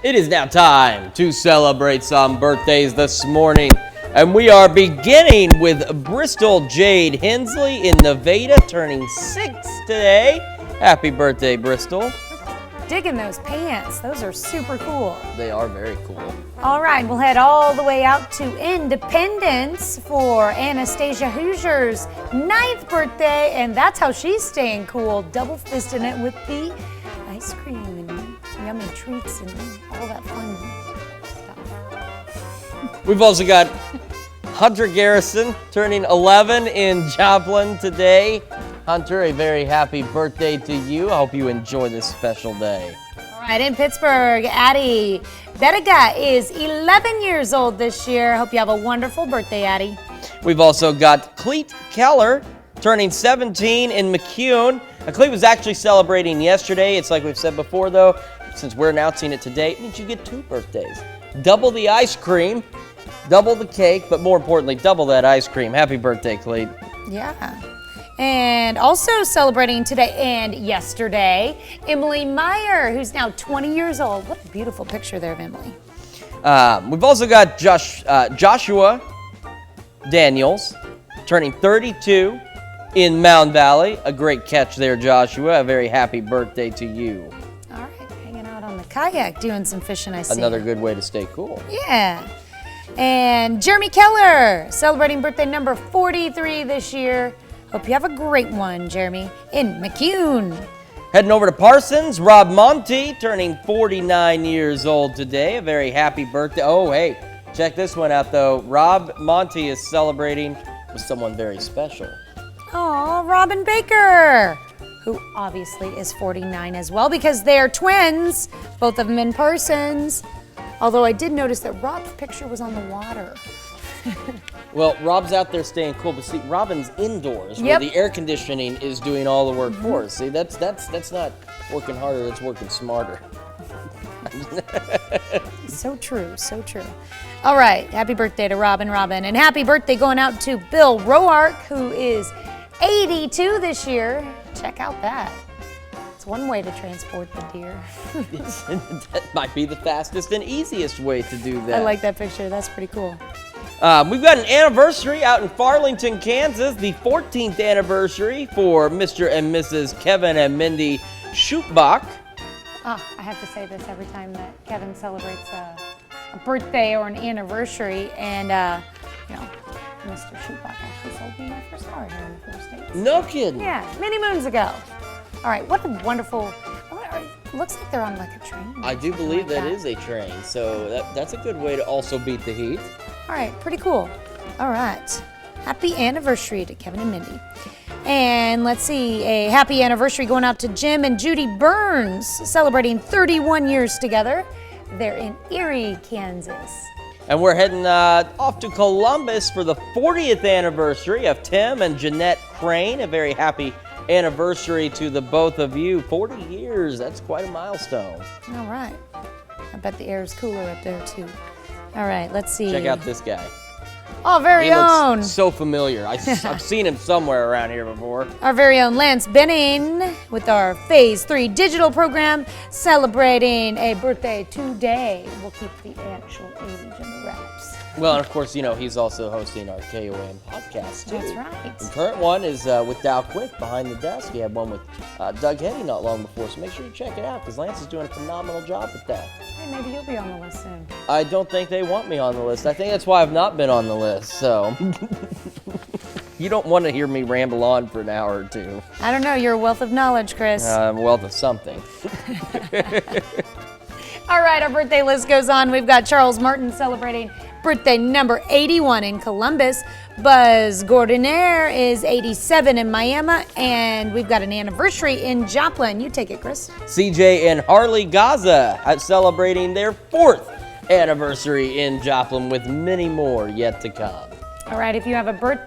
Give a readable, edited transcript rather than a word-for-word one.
It is now time to celebrate some birthdays this morning. And we are beginning with Bristol Jade Hensley in Nevada, turning 6 today. Happy birthday, Bristol. Digging those pants. Those are super cool. They are very cool. All right, we'll head all the way out to Independence for Anastasia Hoosier's 9th birthday, and that's how she's staying cool, double-fisting it with the ice cream and yummy treats and all that fun stuff. We've also got Hunter Garrison turning 11 in Joplin today. Hunter, a very happy birthday to you. I hope you enjoy this special day. All right, in Pittsburgh, Addie Bettiga is 11 years old this year. Hope you have a wonderful birthday, Addie. We've also got Cleet Keller turning 17 in McCune. Now, Cleet was actually celebrating yesterday. It's like we've said before, though, since we're announcing it today, it means you get 2 birthdays. Double the ice cream, double the cake, but more importantly, double that ice cream. Happy birthday, Cleet. Yeah. And also celebrating today and yesterday, Emily Meyer, who's now 20 years old. What a beautiful picture there of Emily. We've also got Joshua Daniels turning 32 in Mound Valley. A great catch there, Joshua. A very happy birthday to you. All right, hanging out on the kayak, doing some fishing, I see. Another good way to stay cool. Yeah. And Jeremy Keller, celebrating birthday number 43 this year. Hope you have a great one, Jeremy, in McCune. Heading over to Parsons, Rob Monty turning 49 years old today. A very happy birthday. Oh, hey, check this one out, though. Rob Monty is celebrating with someone very special. Oh, Robin Baker, who obviously is 49 as well because they're twins, both of them in Parsons. Although I did notice that Rob's picture was on the water. Well, Rob's out there staying cool, but see, Robin's indoors where the air conditioning is doing all the work for us. See, that's not working harder, that's working smarter. So true, so true. All right, happy birthday to Robin, and happy birthday going out to Bill Roark, who is 82 this year. Check out that. It's one way to transport the deer. That might be the fastest and easiest way to do that. I like that picture, that's pretty cool. We've got an anniversary out in Farlington, Kansas, the 14th anniversary for Mr. and Mrs. Kevin and Mindy Schutbach. I have to say this every time that Kevin celebrates a birthday or an anniversary, and Mr. Schutbach actually sold me my first car here in the 4 states. No kidding. Yeah, many moons ago. All right, what a wonderful, looks like they're on like a train. I do believe that is a train, so that's a good way to also beat the heat. All right, pretty cool. All right, happy anniversary to Kevin and Mindy. And let's see, a happy anniversary going out to Jim and Judy Burns, celebrating 31 years together. They're in Erie, Kansas. And we're heading off to Columbus for the 40th anniversary of Tim and Jeanette Crane. A very happy anniversary to the both of you. 40 years, that's quite a milestone. All right. I bet the air is cooler up there too. All right, let's see. Check out this guy. Our very own. Looks so familiar. I've seen him somewhere around here before. Our very own Lance Benning with our Phase 3 digital program celebrating a birthday today. We'll keep the actual age in the wraps. Well, and of course, he's also hosting our KOM podcast, too. That's right. The current one is with Dow Quick behind the desk. He had one with Doug Hetty not long before, so make sure you check it out because Lance is doing a phenomenal job with that. Hey, maybe you'll be on the list soon. I don't think they want me on the list. I think that's why I've not been on the list, so. You don't want to hear me ramble on for an hour or two. I don't know. You're a wealth of knowledge, Chris. I'm a wealth of something. All right, our birthday list goes on. We've got Charles Martin celebrating birthday number 81 in Columbus. Buzz Gordonier is 87 in Miami. And we've got an anniversary in Joplin. You take it, Chris. CJ and Harley Gaza celebrating their 4th anniversary in Joplin with many more yet to come. All right, if you have a birthday